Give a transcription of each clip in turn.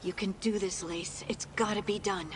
You can do this, Lace. It's gotta be done.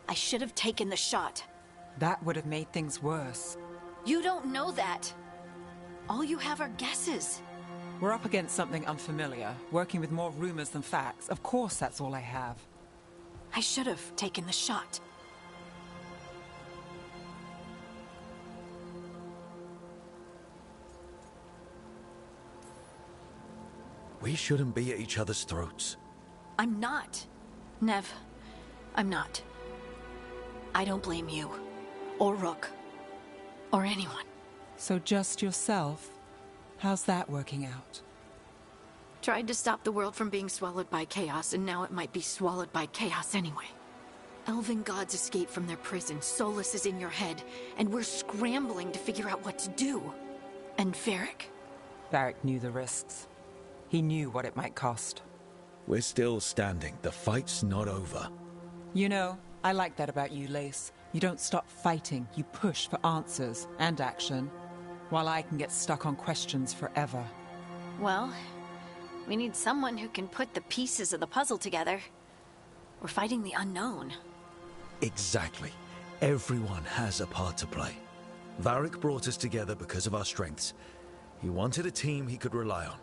I should have taken the shot. That would have made things worse. You don't know that. All you have are guesses. We're up against something unfamiliar, working with more rumors than facts. Of course that's all I have. I should have taken the shot. We shouldn't be at each other's throats. I'm not. Nev, I'm not. I don't blame you, or Rook, or anyone. So just yourself? How's that working out? Tried to stop the world from being swallowed by chaos, and now it might be swallowed by chaos anyway. Elven gods escape from their prison, Solus is in your head, and we're scrambling to figure out what to do. And Varric? Varric knew the risks. He knew what it might cost. We're still standing. The fight's not over. You know, I like that about you, Lace. You don't stop fighting, you push for answers and action, while I can get stuck on questions forever. Well, we need someone who can put the pieces of the puzzle together. We're fighting the unknown. Exactly. Everyone has a part to play. Varric brought us together because of our strengths. He wanted a team he could rely on.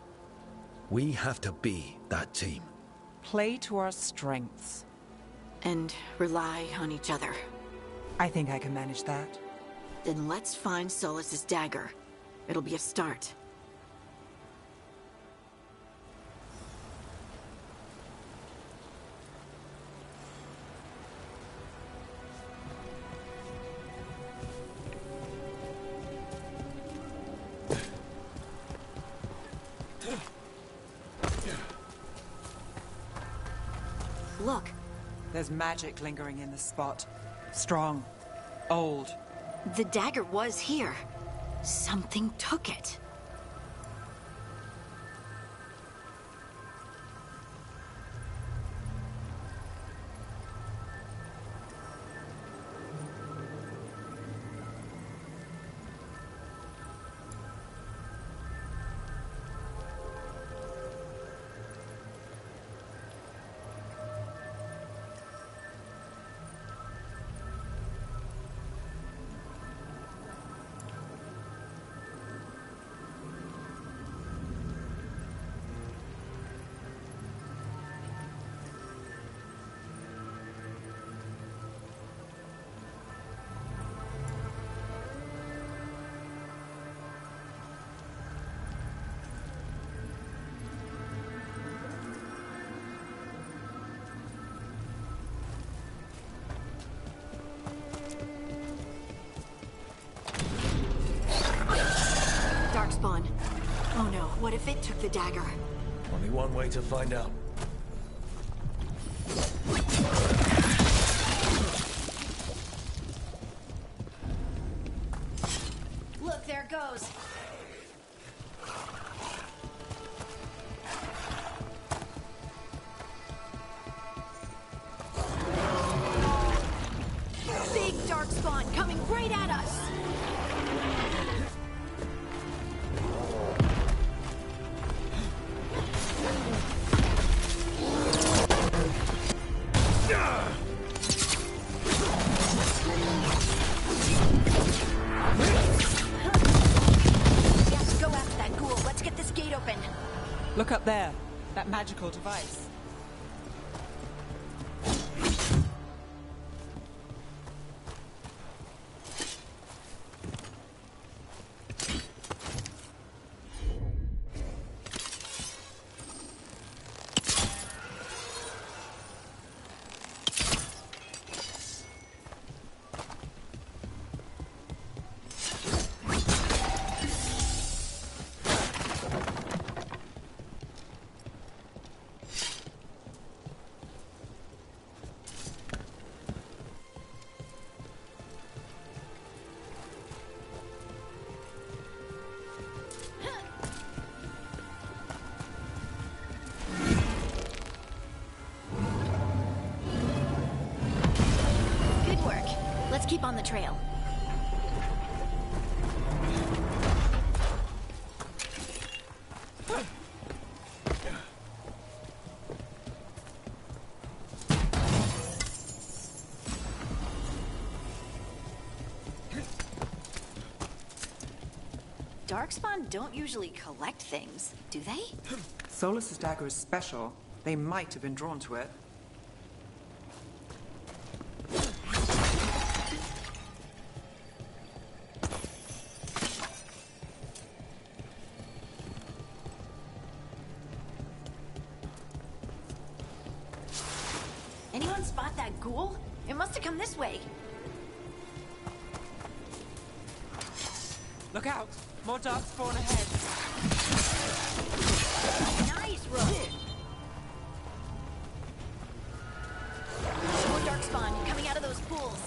We have to be that team. Play to our strengths. And rely on each other. I think I can manage that. Then let's find Solus's dagger. It'll be a start. Look. There's magic lingering in this spot. Strong. Old. The dagger was here. Something took it. Darkspawn. Oh no, what if it took the dagger? Only one way to find out. Look, there it goes. Big Darkspawn coming right at us. Look up there. That magical device. on the trail. Darkspawn don't usually collect things, do they? Solus's dagger is special. They might have been drawn to it. Anyone spot that ghoul? It must have come this way. Look out! More dark spawn ahead. Nice run. More darkspawn coming out of those pools.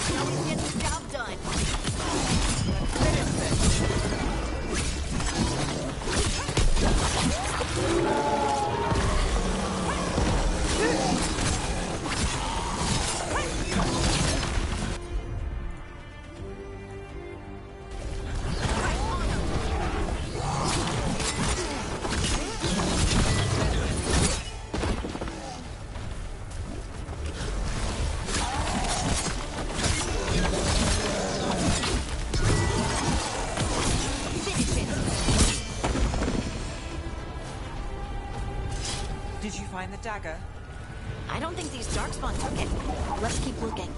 Now we can get the job done. Did you find the dagger? I don't think these darkspawn took it. Let's keep looking.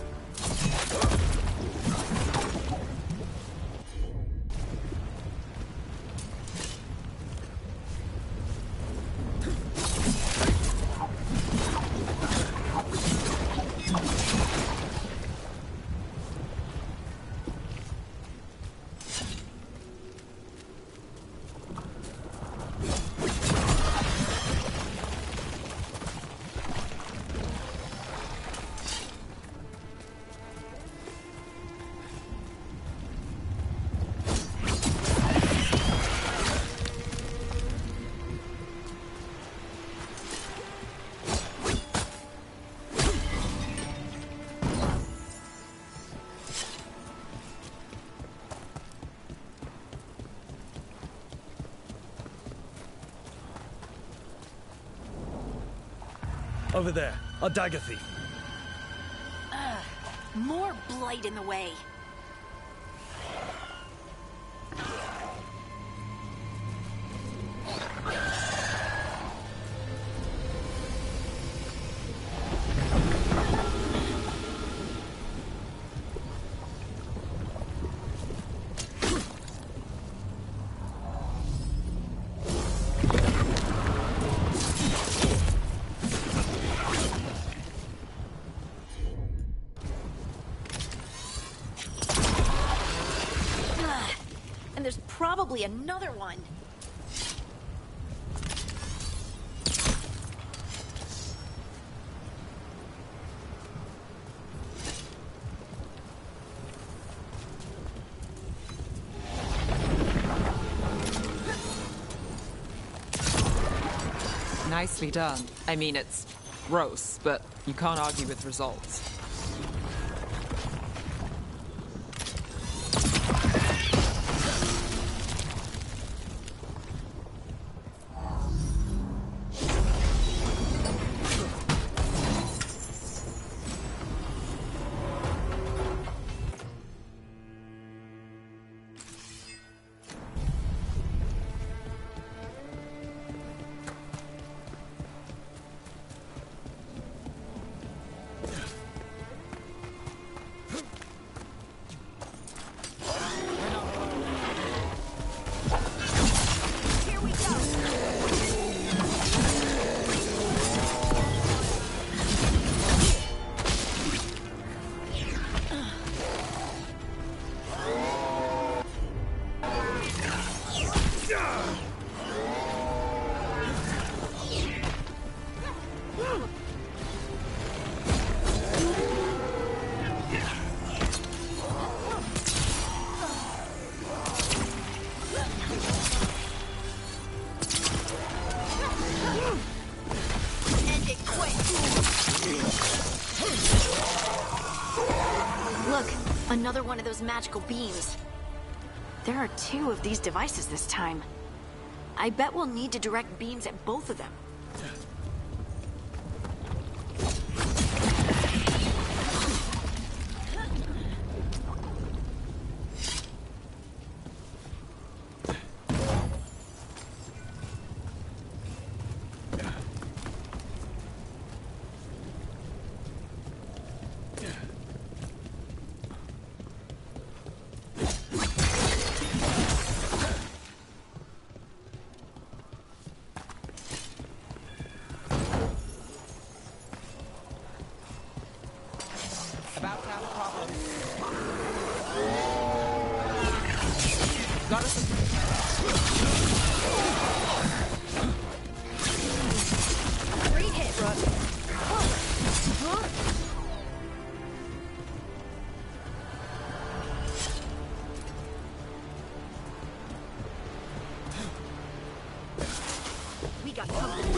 Over there, a dagger thief. More blight in the way. And there's probably another one. Nicely done. I mean, it's gross, but you can't argue with results. Another one of those magical beams. There are 2 of these devices this time. I bet we'll need to direct beams at both of them. About to have a problem. Got us a... Great hit, Brooke. Huh? We got company.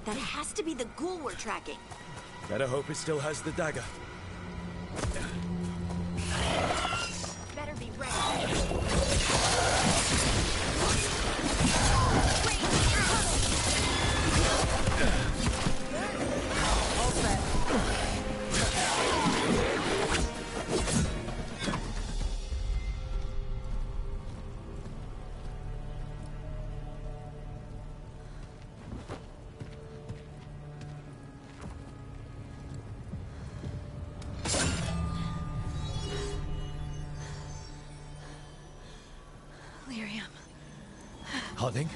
That has to be the ghoul we're tracking. Better hope it still has the dagger. Better be ready. all set. Lyrium. Harding?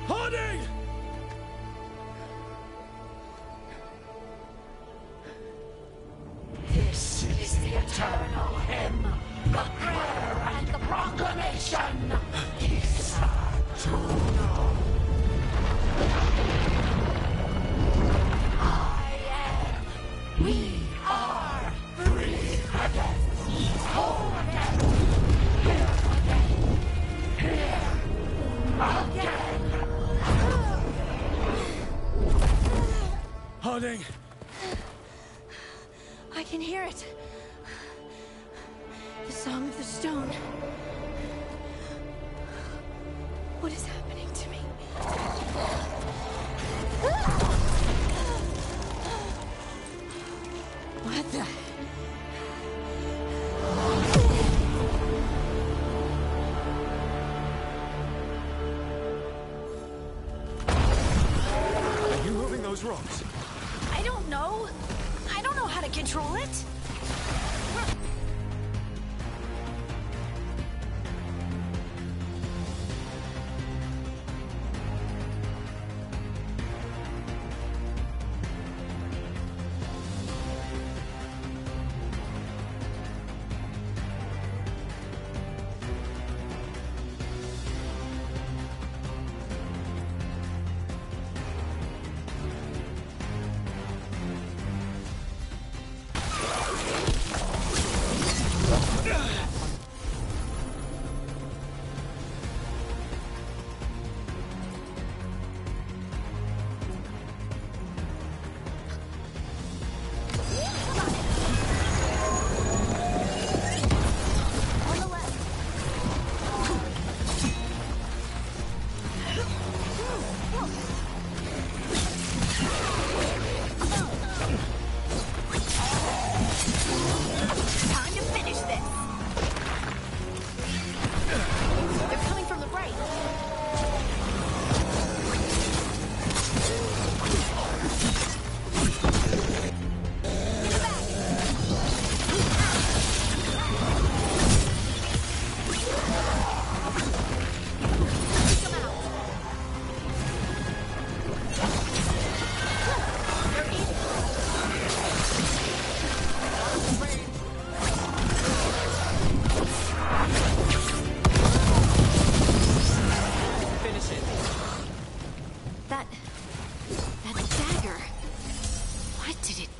Harding! This is the eternal hymn, the prayer and the proclamation. Eternal. I am. We are free again. Whole again. Here again. Harding! I can hear it. The Song of the Stone. What is happening to me? What the... Are you moving those rocks? I don't know. I don't know how to control it.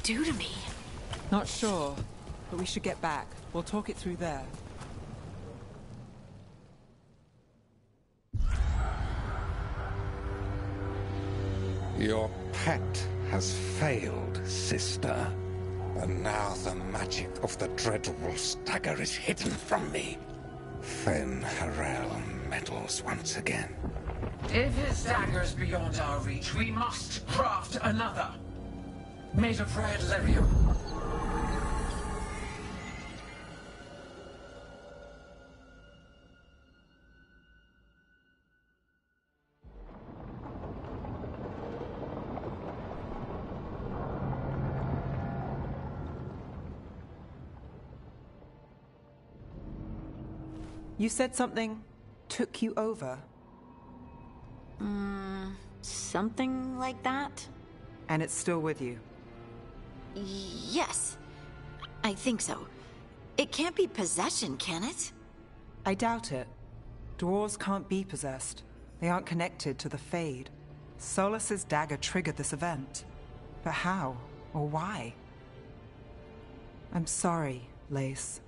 do to me? Not sure, but we should get back. We'll talk it through there. Your pet has failed, sister. And now the magic of the Dreadwolf's dagger is hidden from me. Fen Harel meddles once again. If his dagger's beyond our reach, we must craft another. Made of red lyrium. You said something took you over? Something like that? And it's still with you? Yes. I think so. It can't be possession, can it? I doubt it. Dwarves can't be possessed. They aren't connected to the Fade. Solus's dagger triggered this event. But how? Or why? I'm sorry, Lace.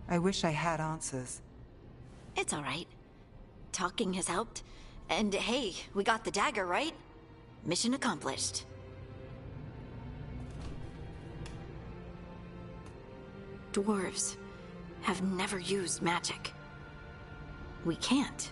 I wish I had answers. It's all right. Talking has helped. And hey, we got the dagger, right? Mission accomplished. Dwarves have never used magic. We can't.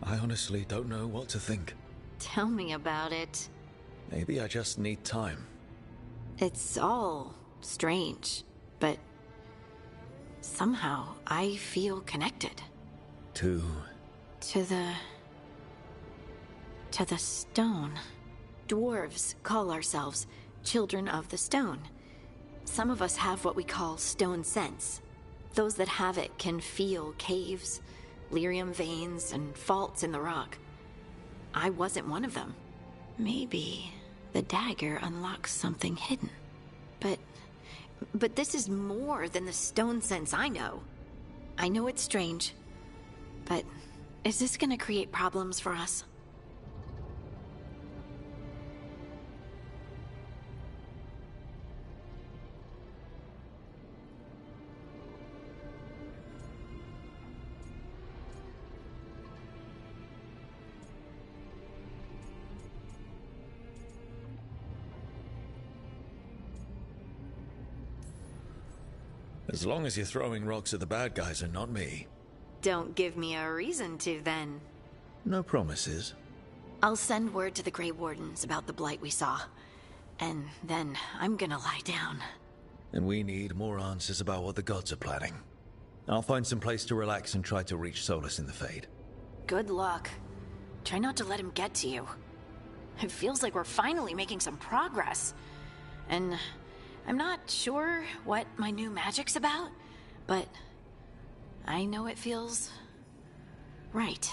I honestly don't know what to think. Tell me about it. Maybe I just need time. It's all strange, but somehow I feel connected. To To the stone. Dwarves call ourselves children of the stone. Some of us have what we call stone sense. Those that have it can feel caves, lyrium veins, and faults in the rock. I wasn't one of them. Maybe the dagger unlocks something hidden. But this is more than the stone sense I know. I know it's strange, but is this gonna create problems for us? as long as you're throwing rocks at the bad guys and not me. Don't give me a reason to, then. No promises. I'll send word to the Grey Wardens about the blight we saw. And then I'm gonna lie down. And we need more answers about what the gods are planning. I'll find some place to relax and try to reach Solus in the Fade. Good luck. Try not to let him get to you. It feels like we're finally making some progress. And I'm not sure what my new magic's about, but I know it feels right.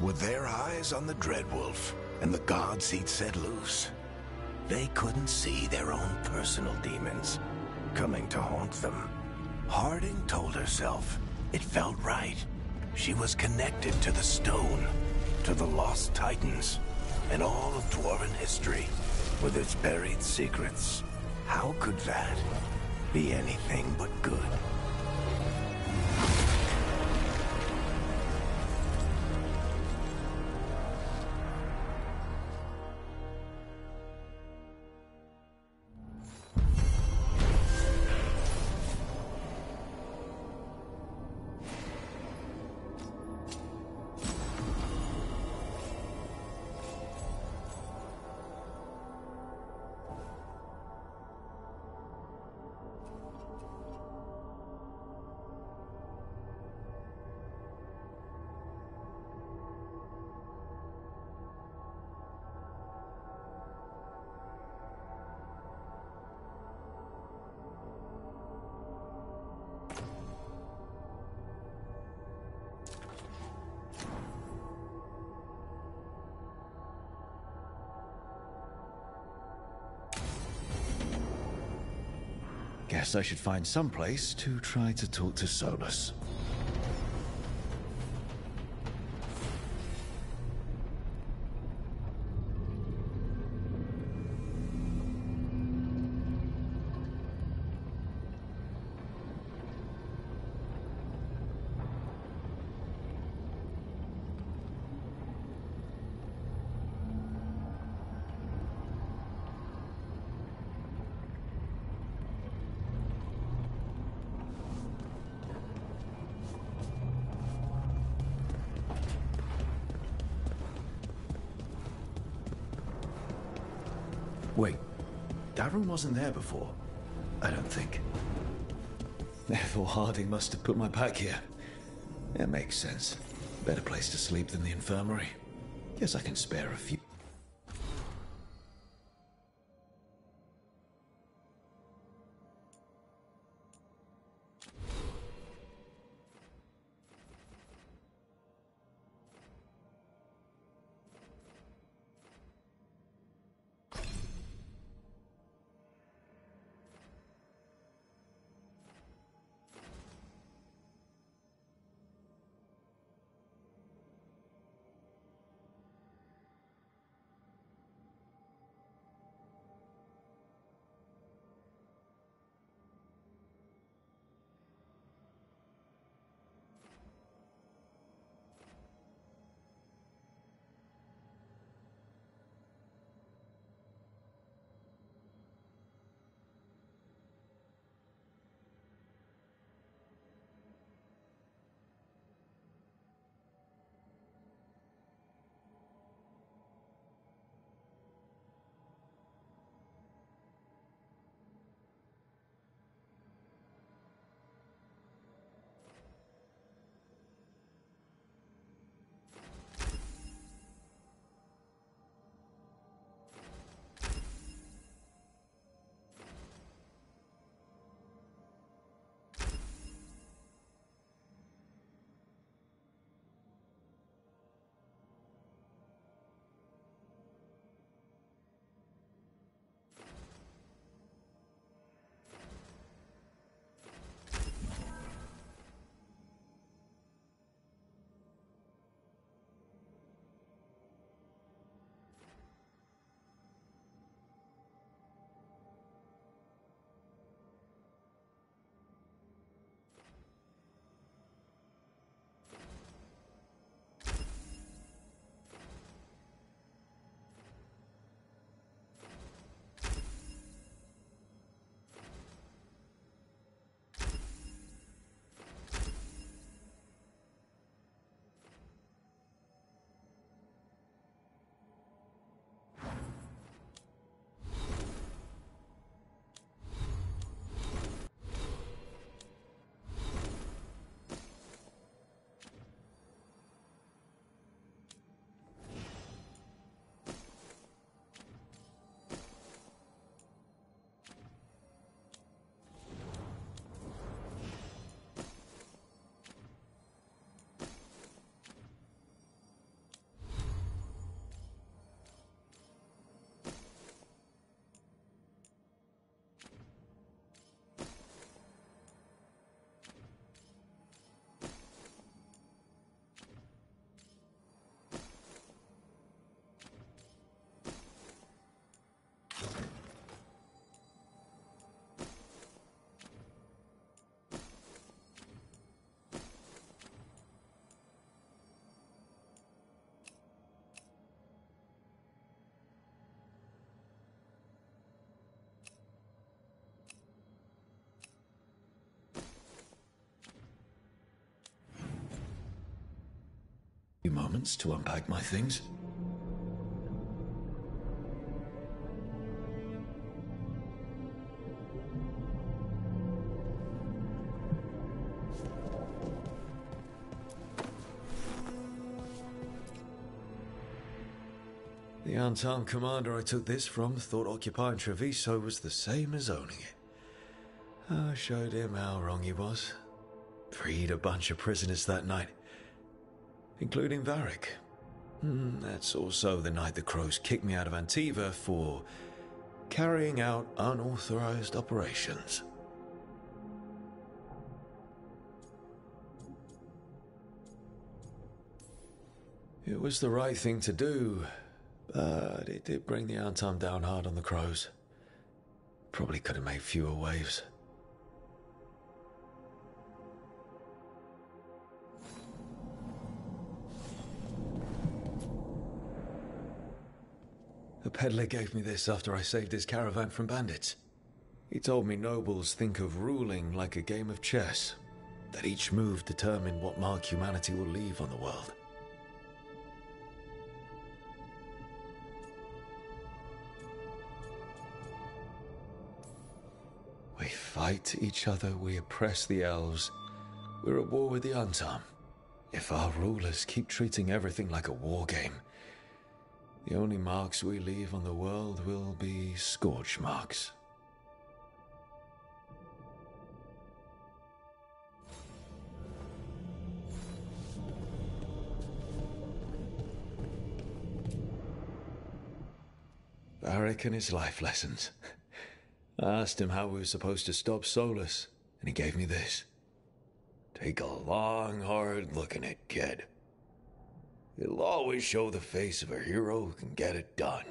With their eyes on the Dreadwolf and the gods he'd set loose, they couldn't see their own personal demons coming to haunt them. Harding told herself it felt right. She was connected to the stone, to the lost titans, and all of Dwarven history with its buried secrets. How could that be anything but good? Guess I should find some place to try to talk to Solus. Wait, Darren wasn't there before, I don't think. Therefore Harding must have put my pack here. It makes sense. Better place to sleep than the infirmary. Guess I can spare a few. Few moments to unpack my things. The unarmed commander I took this from thought occupying Treviso was the same as owning it. I showed him how wrong he was. Freed a bunch of prisoners that night, including Varric. That's also the night the Crows kicked me out of Antiva for carrying out unauthorized operations. It was the right thing to do, but it did bring the Anton down hard on the crows. Probably could have made fewer waves. The peddler gave me this after I saved his caravan from bandits. He told me nobles think of ruling like a game of chess, that each move determined what mark humanity will leave on the world. We fight each other, we oppress the elves. We're at war with the Antam. If our rulers keep treating everything like a war game, the only marks we leave on the world will be scorch marks. Varric and his life lessons. I asked him how we were supposed to stop Solus, and he gave me this. Take a long, hard look at it, kid. It'll always show the face of a hero who can get it done.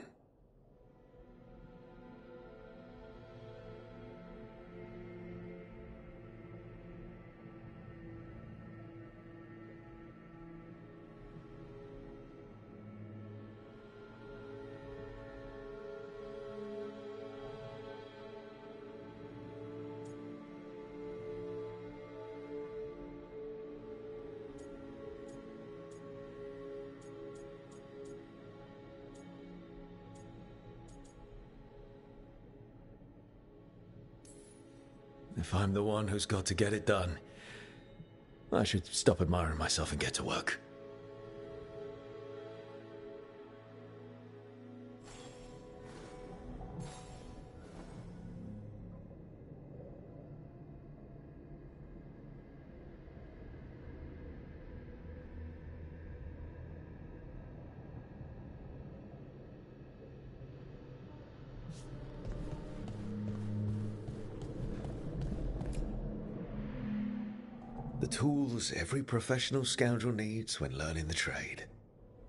If I'm the one who's got to get it done, I should stop admiring myself and get to work. The tools every professional scoundrel needs when learning the trade.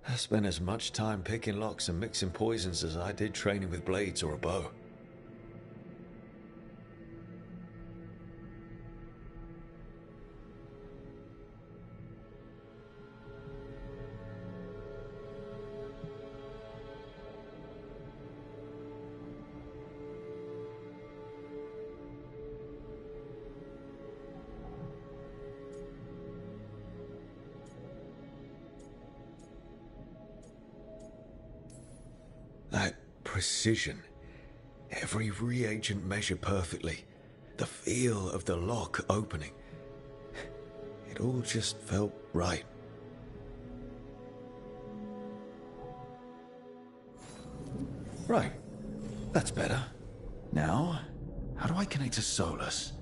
I spent as much time picking locks and mixing poisons as I did training with blades or a bow. That precision. Every reagent measured perfectly. The feel of the lock opening. It all just felt right. Right. That's better. Now, how do I connect to Solus?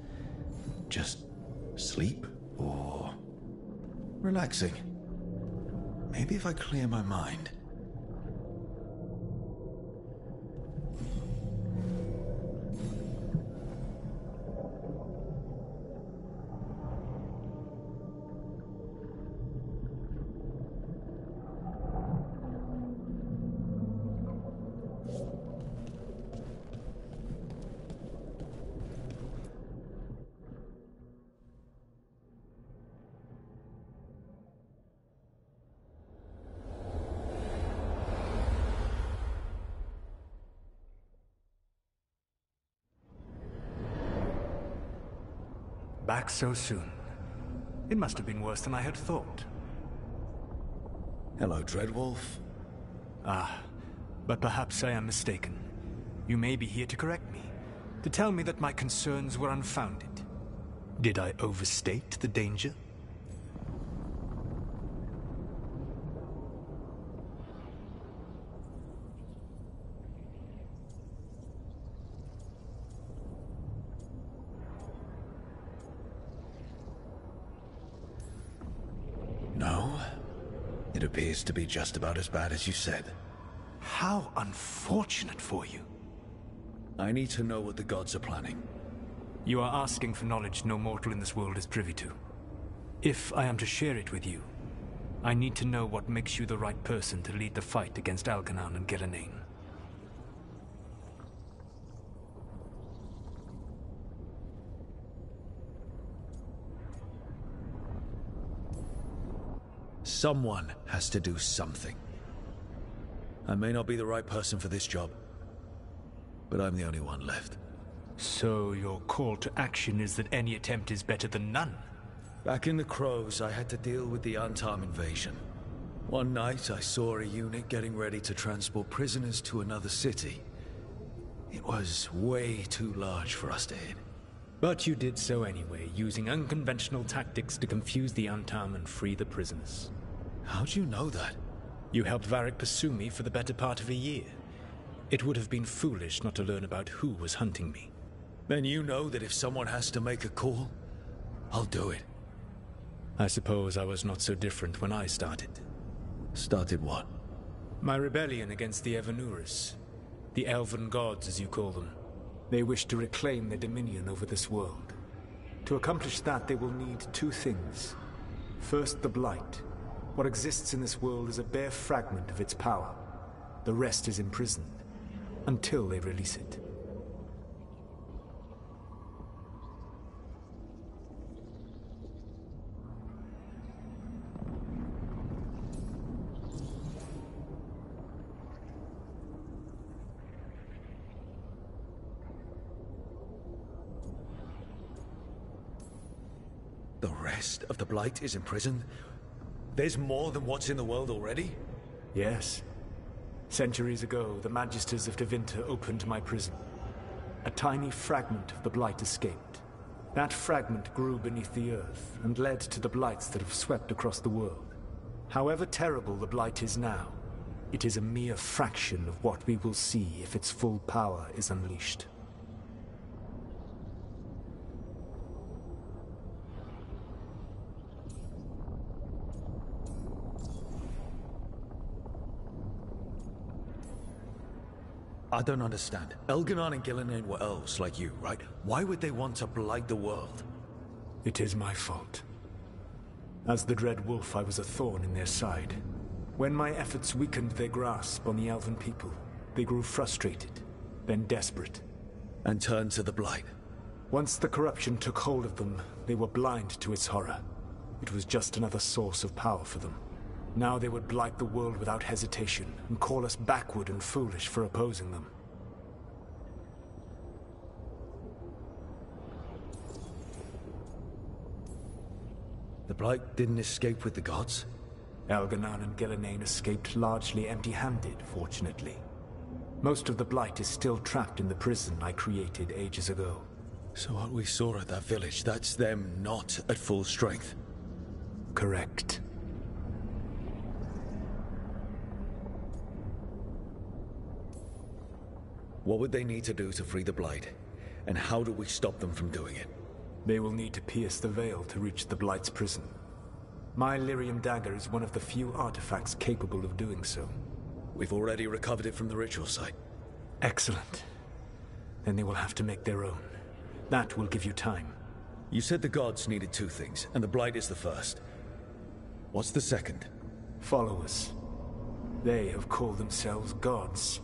Just sleep? Or relaxing? Maybe if I clear my mind. Back so soon. It must have been worse than I had thought. Hello, Dreadwolf. Ah, but perhaps I am mistaken. You may be here to correct me, to tell me that my concerns were unfounded. Did I overstate the danger? No. It appears to be just about as bad as you said. How unfortunate for you. I need to know what the gods are planning. You are asking for knowledge no mortal in this world is privy to. If I am to share it with you, I need to know what makes you the right person to lead the fight against Algernon and Gillenane. Someone has to do something. I may not be the right person for this job, but I'm the only one left. So your call to action is that any attempt is better than none? Back in the Crows, I had to deal with the Antam invasion. One night, I saw a unit getting ready to transport prisoners to another city. It was way too large for us to hit. But you did so anyway, using unconventional tactics to confuse the Antam and free the prisoners. How'd you know that? You helped Varric pursue me for the better part of a year. It would have been foolish not to learn about who was hunting me. Then you know that if someone has to make a call, I'll do it. I suppose I was not so different when I started. Started what? My rebellion against the Evanuris. The Elven Gods, as you call them. They wish to reclaim their dominion over this world. To accomplish that, they will need two things. First, the Blight. What exists in this world is a bare fragment of its power. The rest is imprisoned, until they release it. The rest of the Blight is imprisoned? There's more than what's in the world already? Yes. Centuries ago, the Magisters of Tevinter opened my prison. A tiny fragment of the Blight escaped. That fragment grew beneath the earth and led to the Blights that have swept across the world. However terrible the Blight is now, it is a mere fraction of what we will see if its full power is unleashed. I don't understand. Elgernon and Gillenane were elves like you, right? Why would they want to blight the world? It is my fault. As the Dread Wolf, I was a thorn in their side. When my efforts weakened their grasp on the Elven people, they grew frustrated, then desperate. And turned to the Blight. Once the corruption took hold of them, they were blind to its horror. It was just another source of power for them. Now they would blight the world without hesitation, and call us backward and foolish for opposing them. The Blight didn't escape with the gods? Elgernon and Gillenane escaped largely empty-handed, fortunately. Most of the Blight is still trapped in the prison I created ages ago. So what we saw at that village, that's them not at full strength? Correct. What would they need to do to free the Blight? And how do we stop them from doing it? They will need to pierce the veil to reach the Blight's prison. My Lyrium dagger is one of the few artifacts capable of doing so. We've already recovered it from the ritual site. Excellent. Then they will have to make their own. That will give you time. You said the gods needed two things, and the Blight is the first. What's the second? Followers. They have called themselves gods.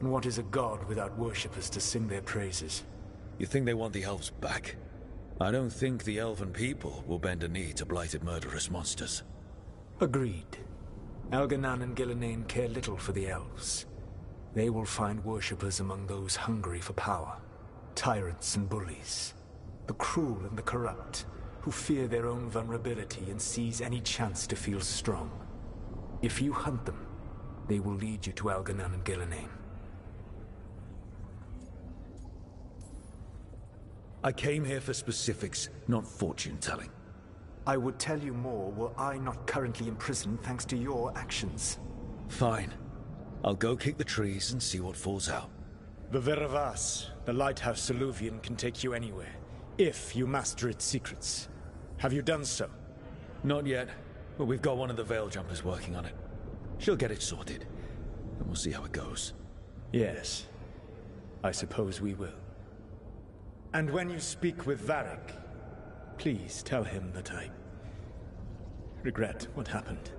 And what is a god without worshippers to sing their praises? You think they want the elves back? I don't think the elven people will bend a knee to blighted murderous monsters. Agreed. Elgernon and Gillenane care little for the elves. They will find worshippers among those hungry for power. Tyrants and bullies. The cruel and the corrupt, who fear their own vulnerability and seize any chance to feel strong. If you hunt them, they will lead you to Elgernon and Gillenane. I came here for specifics, not fortune-telling. I would tell you more were I not currently imprisoned thanks to your actions. Fine. I'll go kick the trees and see what falls out. The Veravas, the lighthouse Soluvian, can take you anywhere, if you master its secrets. Have you done so? Not yet, but we've got one of the Veil Jumpers working on it. She'll get it sorted, and we'll see how it goes. Yes. I suppose we will. And when you speak with Varric, please tell him that I regret what happened.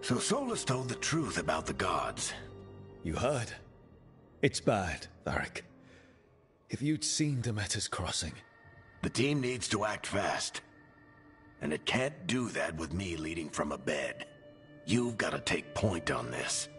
So Solus told the truth about the gods. You heard? It's bad, Varric. If you'd seen Demeter's crossing... The team needs to act fast. And it can't do that with me leading from a bed. You've got to take point on this.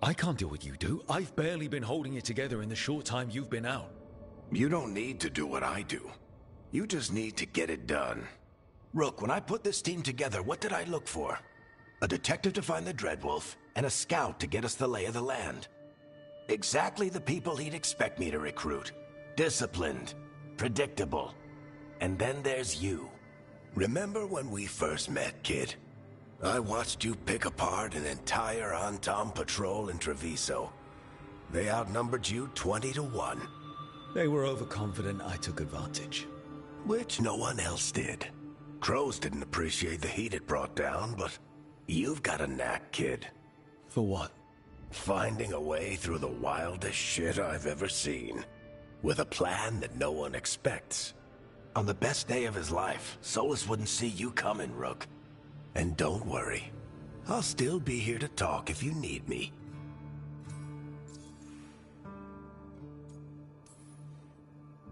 I can't do what you do. I've barely been holding it together in the short time you've been out. You don't need to do what I do. You just need to get it done. Rook, when I put this team together, what did I look for? A detective to find the Dreadwolf, and a scout to get us the lay of the land. Exactly the people he'd expect me to recruit. Disciplined, predictable. And then there's you. Remember when we first met, kid? I watched you pick apart an entire Antam patrol in Treviso. They outnumbered you 20 to 1. They were overconfident. I took advantage. Which no one else did. Crows didn't appreciate the heat it brought down, but you've got a knack, kid. For what? Finding a way through the wildest shit I've ever seen. With a plan that no one expects. On the best day of his life, Solus wouldn't see you coming, Rook. And don't worry. I'll still be here to talk if you need me.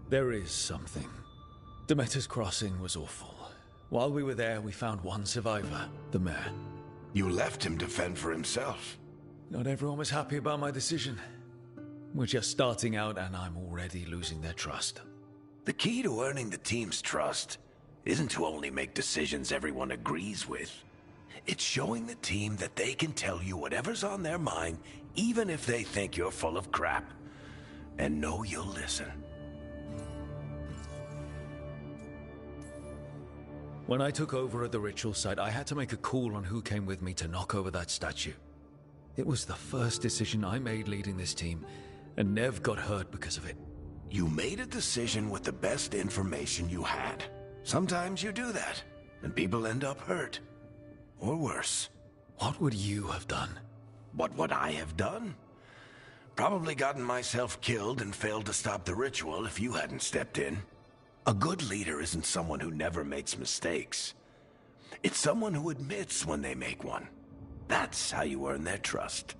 There is something. Demeter's crossing was awful. While we were there, we found one survivor, the mayor. You left him to fend for himself. Not everyone was happy about my decision. We're just starting out and I'm already losing their trust. The key to earning the team's trust isn't to only make decisions everyone agrees with. It's showing the team that they can tell you whatever's on their mind, even if they think you're full of crap. And know you'll listen. When I took over at the ritual site, I had to make a call on who came with me to knock over that statue. It was the first decision I made leading this team, and Nev got hurt because of it. You made a decision with the best information you had. Sometimes you do that, and people end up hurt. Or worse. What would you have done? What would I have done? Probably gotten myself killed and failed to stop the ritual if you hadn't stepped in. A good leader isn't someone who never makes mistakes. It's someone who admits when they make one. That's how you earn their trust.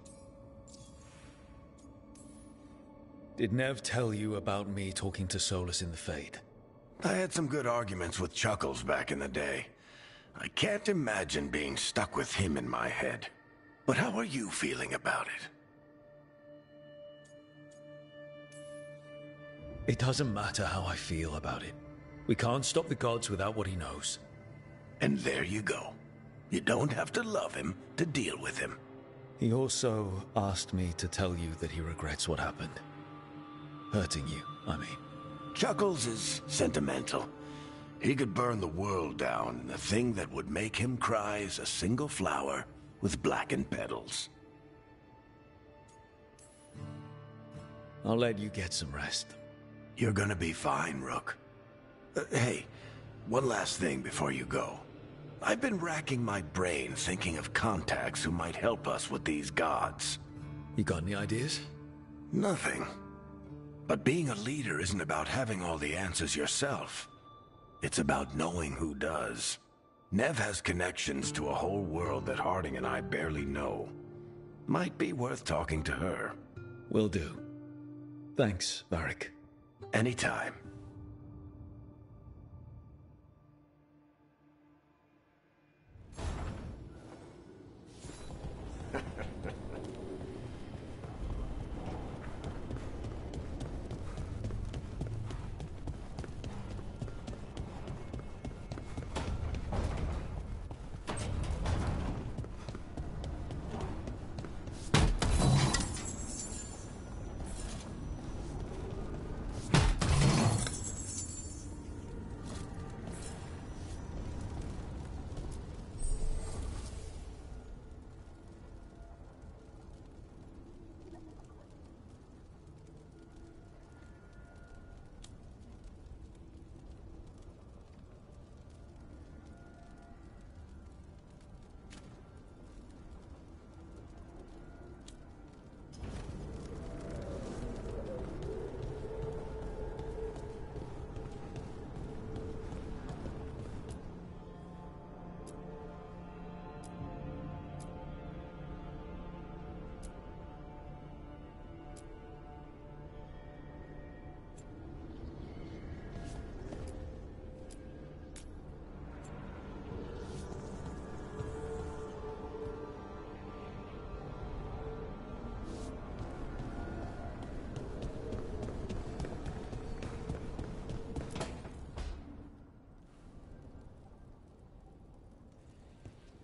Did Nev tell you about me talking to Solus in the Fade? I had some good arguments with Chuckles back in the day. I can't imagine being stuck with him in my head. But how are you feeling about it? It doesn't matter how I feel about it. We can't stop the gods without what he knows. And there you go. You don't have to love him to deal with him. He also asked me to tell you that he regrets what happened. Hurting you, I mean. Chuckles is sentimental. He could burn the world down, and the thing that would make him cry is a single flower with blackened petals. I'll let you get some rest. You're gonna be fine, Rook. Hey, one last thing before you go. I've been racking my brain thinking of contacts who might help us with these gods. You got any ideas? Nothing. But being a leader isn't about having all the answers yourself. It's about knowing who does. Nev has connections to a whole world that Harding and I barely know. Might be worth talking to her. Will do. Thanks, Varric. Anytime.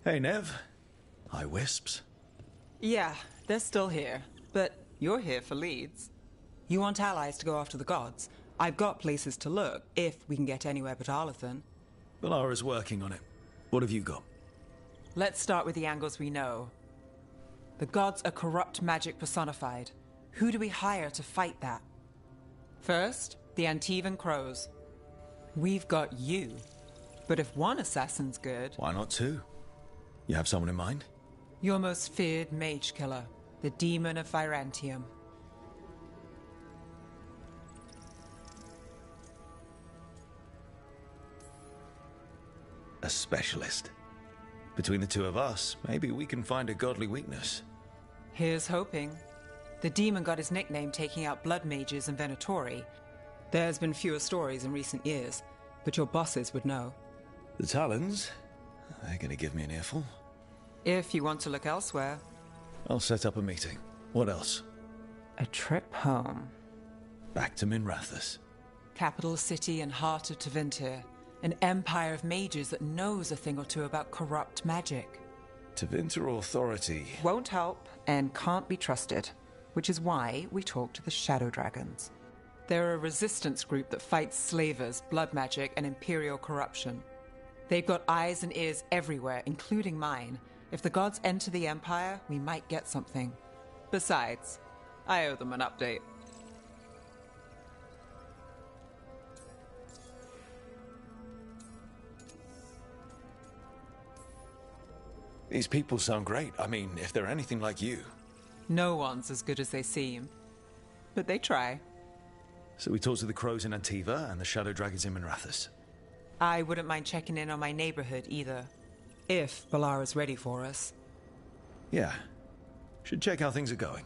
Hey, Nev. Hi, Wisps. Yeah, they're still here. But you're here for leads. You want allies to go after the gods? I've got places to look, if we can get anywhere but Arlathan. Valara's working on it. What have you got? Let's start with the angles we know. The gods are corrupt magic personified. Who do we hire to fight that? First, the Antivan Crows. We've got you. But if one assassin's good... Why not two? You have someone in mind? Your most feared mage killer, the Demon of Virantium. A specialist. Between the two of us, maybe we can find a godly weakness. Here's hoping. The demon got his nickname taking out blood mages and Venatori. There's been fewer stories in recent years, but your bosses would know. The Talons? They're gonna give me an earful. If you want to look elsewhere. I'll set up a meeting. What else? A trip home. Back to Minrathous. Capital city and heart of Tevinter. An empire of mages that knows a thing or two about corrupt magic. Tevinter authority. Won't help and can't be trusted, which is why we talk to the Shadow Dragons. They're a resistance group that fights slavers, blood magic, and imperial corruption. They've got eyes and ears everywhere, including mine. If the gods enter the Empire, we might get something. Besides, I owe them an update. These people sound great. I mean, if they're anything like you. No one's as good as they seem. But they try. So we talk to the crows in Antiva and the Shadow Dragons in Minrathous. I wouldn't mind checking in on my neighborhood either. If Balara's ready for us. Yeah. Should check how things are going.